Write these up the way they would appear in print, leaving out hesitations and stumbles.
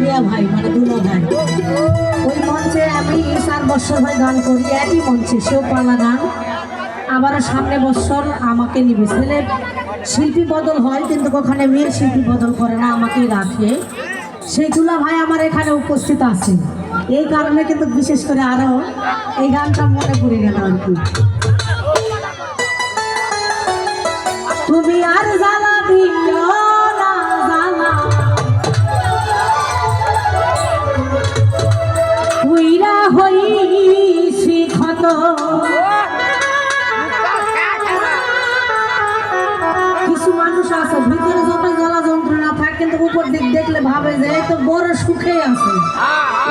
ভুয়া ভাই মানে দুলা ভাই। ওই মঞ্চে আমি 4 বছর হয় গান করি, একই মঞ্চে, সেও পালা গান। আবারও সামনে বছর আমাকে নিবে। ছেলে শিল্পী বদল হয় কিন্তু ওখানে মেয়ে শিল্পী বদল করে না, আমাকেই রাখে। সেই দুলা ভাই আমার এখানে উপস্থিত আছে, এই কারণে কিন্তু বিশেষ করে আরো এই গানটা মনে পড়ে গেল আর কি। তুমি আর জ্বালা দিও না জ্বালা, উইরা হইছি ক্ষত। কিছু মানুষ আছে ভিতরে যত জ্বালা যন্ত্রণা থাকে কিন্তু উপর দিক দেখলে ভাবে যে এই তো বড় সুখে আছে,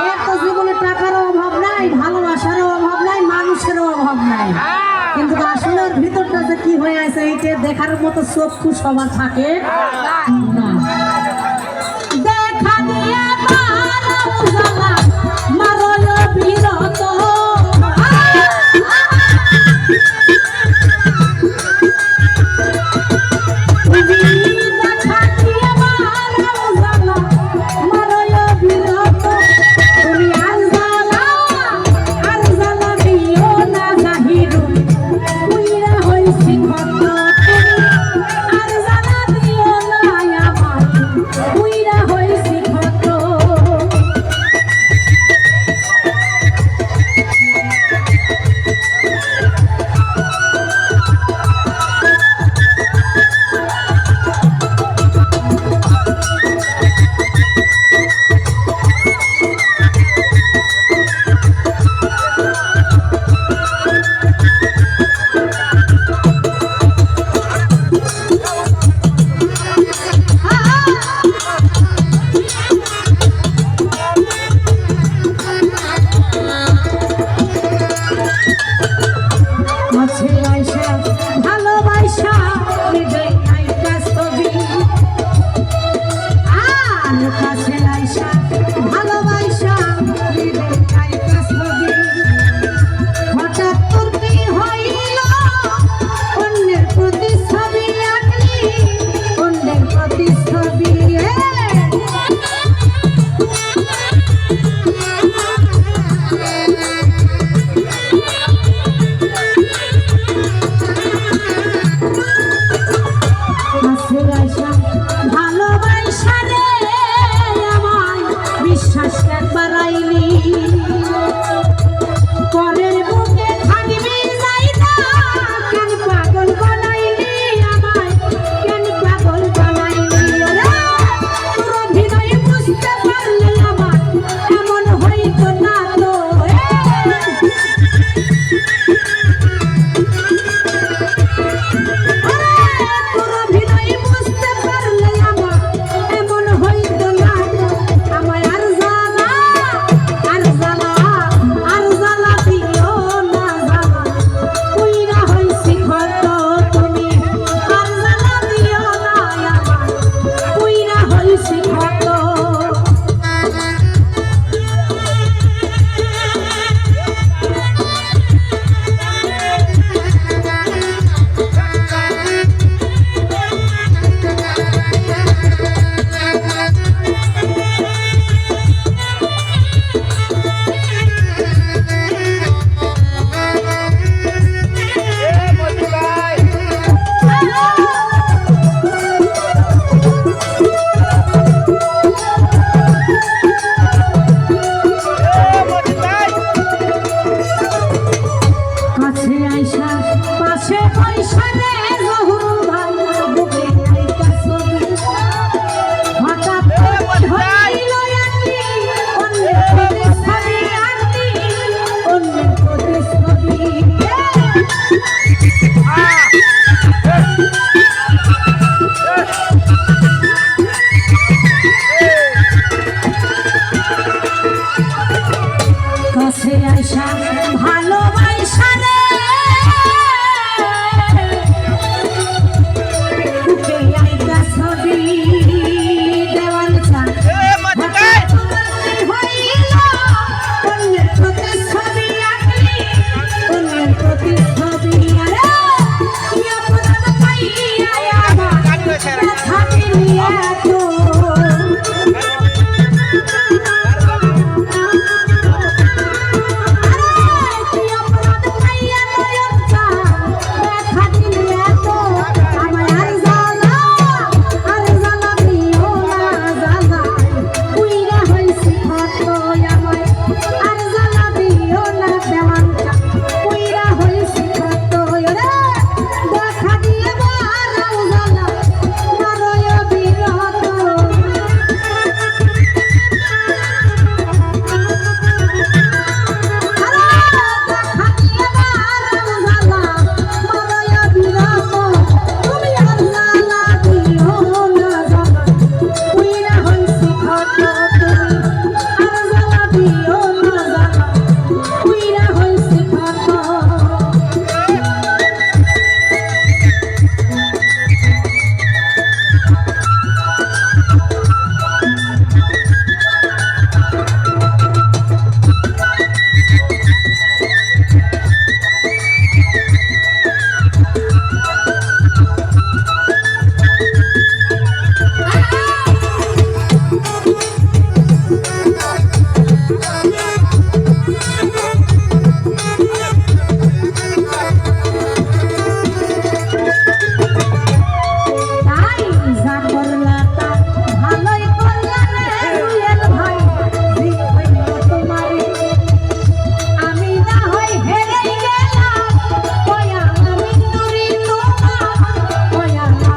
এর তো জীবনে টাকারও অভাব নাই, ভালোবাসারও অভাব নাই, মানুষেরও অভাব নাই। কিন্তু আসলে ভিতরটা যে কি হয়ে আছে এইটা দেখার মতো চক্ষু সবার থাকে না। দেখা দিয়ে মারো বিরত, কাছে আইসা